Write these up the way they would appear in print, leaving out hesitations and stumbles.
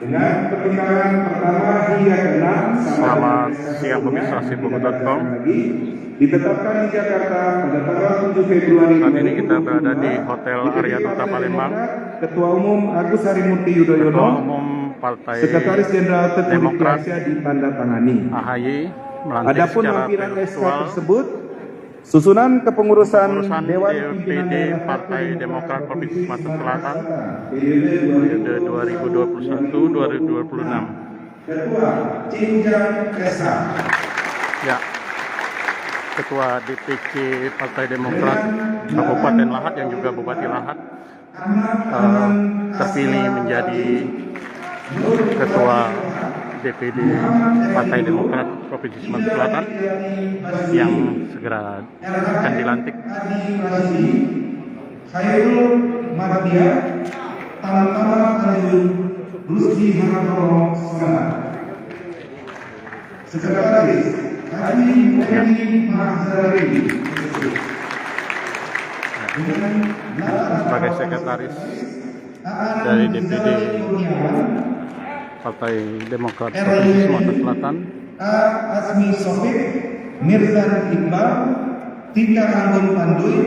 Dengan pertimbangan pertama hingga ke-6 Selamat siang pemirsa Sibolga.com. ditetapkan di Jakarta pada tanggal 7 Februari. Saat ini kita berada di Hotel Arya Duta Palembang. Ketua Umum Agus Harimurti Ketua Yudhoyono, Umum Partai Sekretaris Jenderal Teguh Demokrat ditandatangani. AHY melantik Adapun secara lampiran SK virtual tersebut, susunan kepengurusan Dewan Pimpinan DPD Daerah Partai Demokrat Provinsi Sumatera Selatan periode periode 2021-2026. Ketua Cinjang Esa. Ya, Ketua DPC Partai Demokrat Kabupaten Lahat yang juga Bupati Lahat terpilih menjadi Ketua DPD Partai Demokrat Provinsi Sumatera Selatan yang segera akan dilantik. Khairul Mardia, Talantara Tanjung, Rusdi Harapolo, Sonar. Sekretaris Haji Muhammad Mahzari. Sebagai sekretaris dari DPD Partai Demokrat Provinsi Sumatera Selatan, Asmi Sofik, Mirzan Iqbal, Tika Anggun Panduy,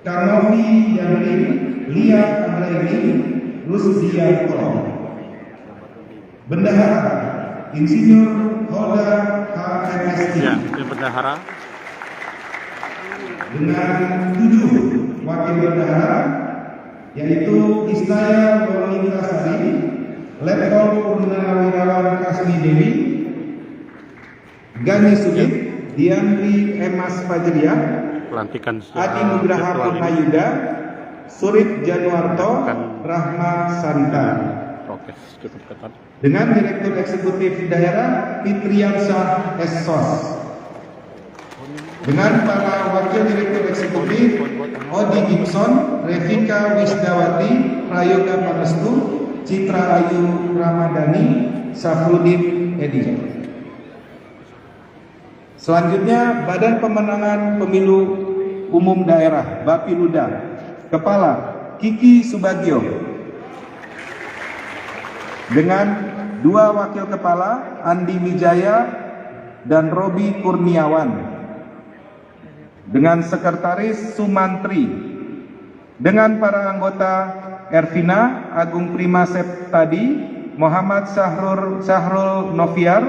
Kanovi Yamri, Lia Abraini, Rusdia Kolom. Bendahara Insinyur Hoda HMST. ya, ini bendahara. Dengan 7 wakil bendahara, yaitu Istaya Wanita Sari, Letkol Purnawirawan Kasmi Dewi, Gani Sugit, Diandri Emas Fajriah, Pelantikan Adi Nugraha virtual ini Purnayuda, Surit Januarto, Rahma Santa. prokes cukup ketat. Dengan Direktur Eksekutif Daerah Fitriansyah Essos. Dengan para Wakil Direktur Eksekutif Odi Gibson, Revika Wisdawati, Prayoga Panestu, Citra Ayu Ramadhani, Safrudin Edi. Selanjutnya Badan Pemenangan Pemilu Umum Daerah Bapiluda. Kepala Kiki Subagio. Dengan 2 wakil kepala Andi Wijaya dan Robi Kurniawan. Dengan sekretaris Sumantri. Dengan para anggota Ervina Agung Prima Septadi, Muhammad Sahrul Noviar,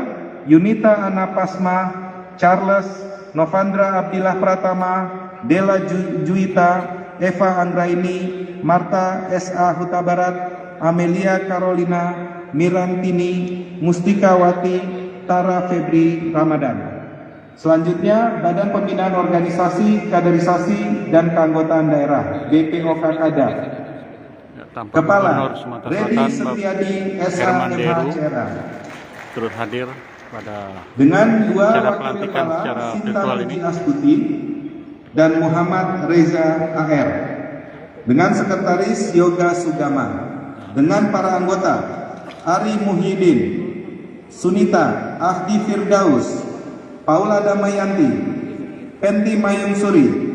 Yunita Anapasma, Charles Novandra Abdillah Pratama, Dela Juwita, Eva Anggraini, Marta S.A. Huta Barat, Amelia Carolina, Mirantini, Mustikawati, Tara Febri Ramadan. Selanjutnya Badan Pembinaan Organisasi, Kaderisasi, dan Keanggotaan Daerah BPOKADA. Kepala Redi Setiadi SHMHCRA turut hadir pada dengan 2 acara wakil pelantikan kepala secara virtual Sinta ini. Astuti dan Muhammad Reza AR. Dengan sekretaris Yoga Sugama. Dengan para anggota Ari Muhyiddin, Sunita Ahdi Firdaus, Paula Damayanti, Penti Mayung Suri,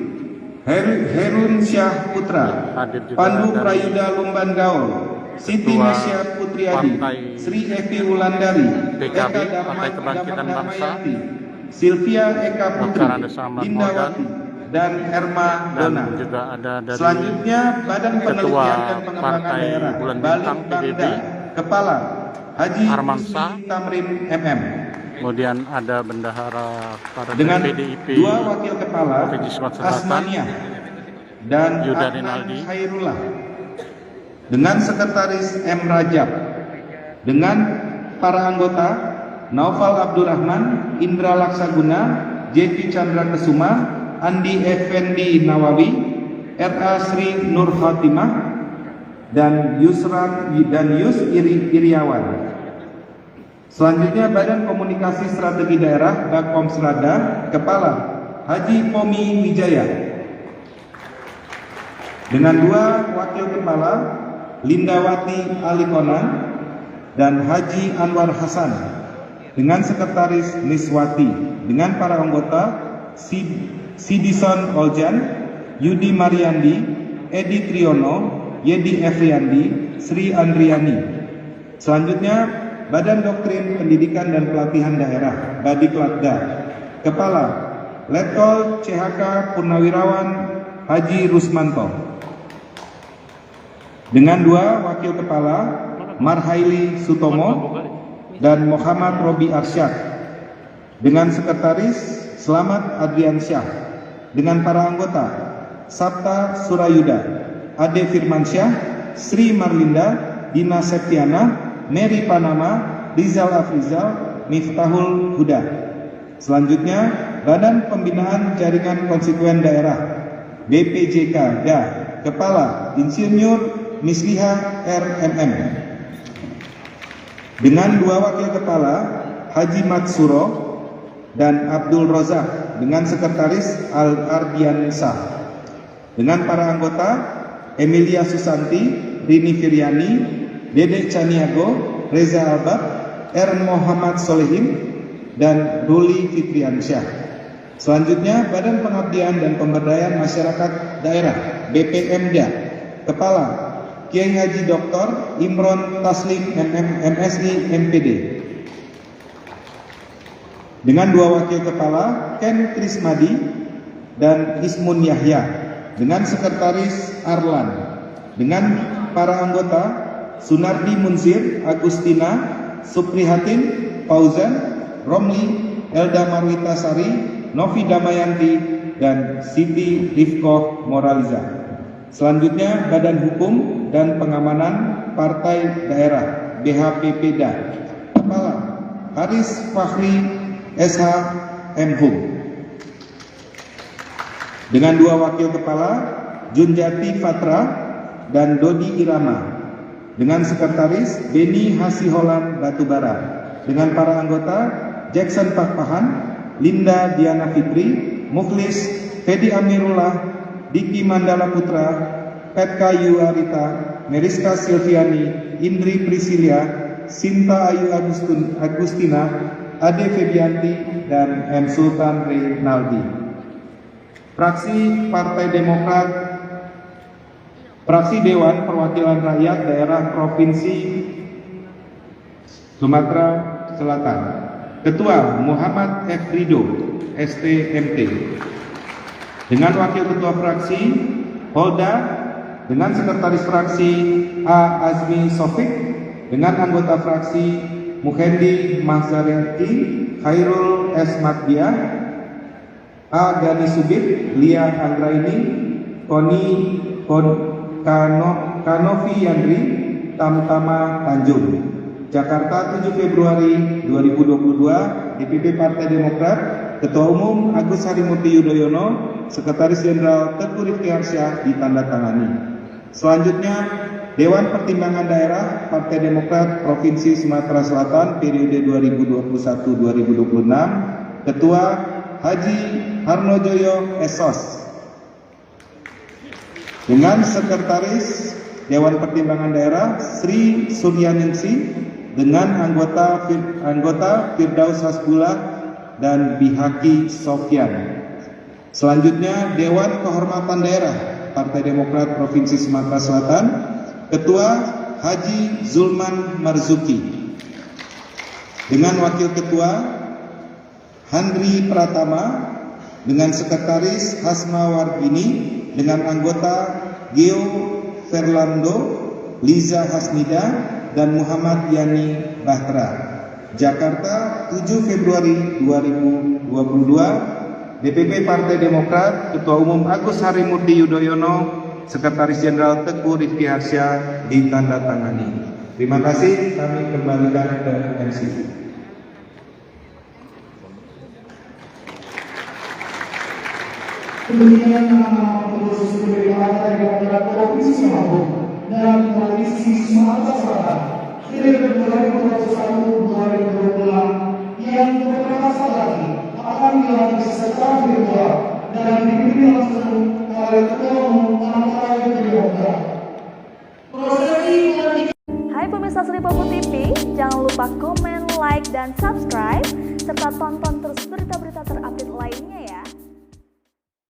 Herun Syah Putra, Pandu Prayuda Lumban Gaul, Siti Nesya Putriadi, Sri Evi Wulandari, PKB Partai Kebangkitan Bangsa, Silvia Eka Putri, Dr. Indawati, dan Herma dan Dona. juga ada dari Selanjutnya Badan Penelitian dan Pengembangan Partai Daerah Bulan Bintang PBB, Kepala Haji Armansa, Husni Tamrin MM. kemudian ada bendahara Partai Dengan PDIP 2 wakil kepala Provinsi Sumatera Selatan, Asmania dan Yuda Adnan Rinaldi. Khairullah. Dengan sekretaris M. Rajab. Dengan para anggota Naufal Abdurrahman, Indra Laksaguna, Jevi Chandra Kesuma, Andi Effendi Nawawi, R.A. Sri Nur Fatimah, dan Yus Iriawan. Selanjutnya Badan Komunikasi Strategi Daerah Bakomsrada, Kepala Haji Pomi Wijaya. Dengan 2 wakil kepala Lindawati Alikonan dan Haji Anwar Hasan. Dengan sekretaris Niswati. Dengan para anggota Sidison Oljan, Yudi Mariandi, Edi Triyono, Yedi Efriandi, Sri Andriani. Selanjutnya, Badan Doktrin Pendidikan dan Pelatihan Daerah, Badiklatda. Kepala, Letkol CHK Purnawirawan Haji Rusmanto. Dengan 2 wakil kepala, Marhaili Sutomo dan Muhammad Robi Arsyad. Dengan sekretaris, Selamat Adriansyah. Dengan para anggota, Sabta Surayuda, Ade Firmansyah, Sri Marlinda, Dina Septiana, Mary Panama, Rizal Afrizal, Miftahul Huda. Selanjutnya, Badan Pembinaan Jaringan Konstituen Daerah, BPJK, DA. Kepala, Insinyur Misliha RMM. Dengan 2 wakil kepala, Haji Matsuro dan Abdul Rozak. Dengan sekretaris, Al-Ardiansa. Dengan para anggota, Emilia Susanti, Rini Firyani, Dede Caniago, Reza Albab, R. Muhammad Solehin, dan Ruli Fitriansyah. Selanjutnya, Badan Pengabdian dan Pemberdayaan Masyarakat Daerah, BPMDA. Kepala, Kiai Haji Dr. Imron Taslim MSI MPD. Dengan 2 wakil kepala, Ken Krismadi dan Ismun Yahya. Dengan sekretaris, Arlan. Dengan para anggota, Sunardi Munzir, Agustina, Suprihatin, Fauzan, Romli, Elda Marwita Sari, Novi Damayanti, dan Siti Rifkoh Moraliza. Selanjutnya, Badan Hukum dan Pengamanan Partai Daerah, BHPPDA. Kepala, Haris Fahri SH Mhum. Dengan 2 wakil kepala, Junjati Fatra dan Dodi Irama. Dengan sekretaris, Beni Hasiholan Batubara. Dengan para anggota, Jackson Pakpahan, Linda Diana Fitri, Mukhlis, Fedi Amirullah, Diki Mandala Putra, Petka Yuarita, Meriska Silviani, Indri Priscilia, Sinta Ayu Agustina, Ade Febianti, dan M. Sultan Rinaldi. Fraksi Partai Demokrat, Fraksi Dewan Perwakilan Rakyat Daerah Provinsi Sumatera Selatan. Ketua, Muhammad F. Rido, STMT. Dengan Wakil Ketua Fraksi, Holda. Dengan Sekretaris Fraksi, A. Azmi Sofik. Dengan anggota fraksi, Muhendi Mahzarenti, Khairul S. Magdia, A. Gani Subit, Lia Anggraini, Kanovi Yandri, Tamtama Tanjung. Jakarta, 7 Februari 2022, DPP Partai Demokrat, Ketua Umum Agus Harimurti Yudhoyono, Sekretaris Jenderal Teguh Rifki Arsyah ditandatangani. Selanjutnya, Dewan Pertimbangan Daerah Partai Demokrat Provinsi Sumatera Selatan periode 2021-2026, Ketua Haji Harnojoyo Esos. Dengan Sekretaris Dewan Pertimbangan Daerah Sri Suryaningsi, dengan anggota Firdaus Hasbullah dan Bihaki Sofyan. Selanjutnya, Dewan Kehormatan Daerah Partai Demokrat Provinsi Sumatera Selatan, Ketua Haji Zulman Marzuki. Dengan Wakil Ketua Handri Pratama. Dengan Sekretaris Hasma Wardini. Dengan anggota Geo Ferlando, Liza Hasnida, dan Muhammad Yani Bahtra. Jakarta, 7 Februari 2022, DPP Partai Demokrat, Ketua Umum Agus Harimurti Yudhoyono, Sekretaris Jenderal Teguh Rifki Arsyah ditandatangani. Terima kasih, kami kembalikan ke MC. Kemudian nama pengurus DPP Partai Demokrat Provinsi Lampung dan Provinsi Sumatera Selatan periode 2021-2026 yang beberapa saat lagi akan dilantik secara virtual dan dipimpin langsung oleh Ketua Umum Partai Demokrat. Hai pemirsa Sri Popo TV, jangan lupa komen, like, dan subscribe serta tonton terus berita-berita